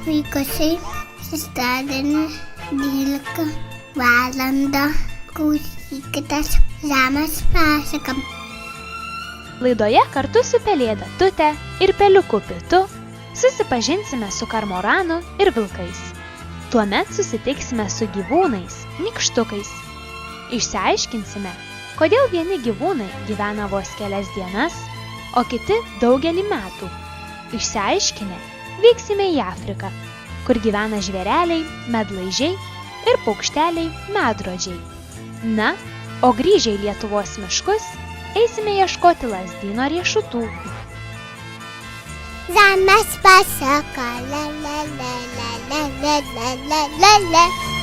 Vaikučiai, šeštadienį 12 valandą klausykitės Žemės pasaką. Laidoje kartu su pelėda Tute ir peliuku Pitu susipažinsime su kormoranu ir vilkais. Tuomet susitiksime su gyvūnais, nykštukais. Išsiaiškinsime, kodėl vieni gyvūnai gyvena vos kelias dienas, o kiti daugelį metų. Išsiaiškinę, vyksime į Afriką, kur gyvena žvėreliai, medlaižiai ir paukšteliai medrodžiai. Na, o grįžę į Lietuvos miškus, eisime ieškoti lazdyno riešutų. Žemės pasaka, la la la la la la la la la.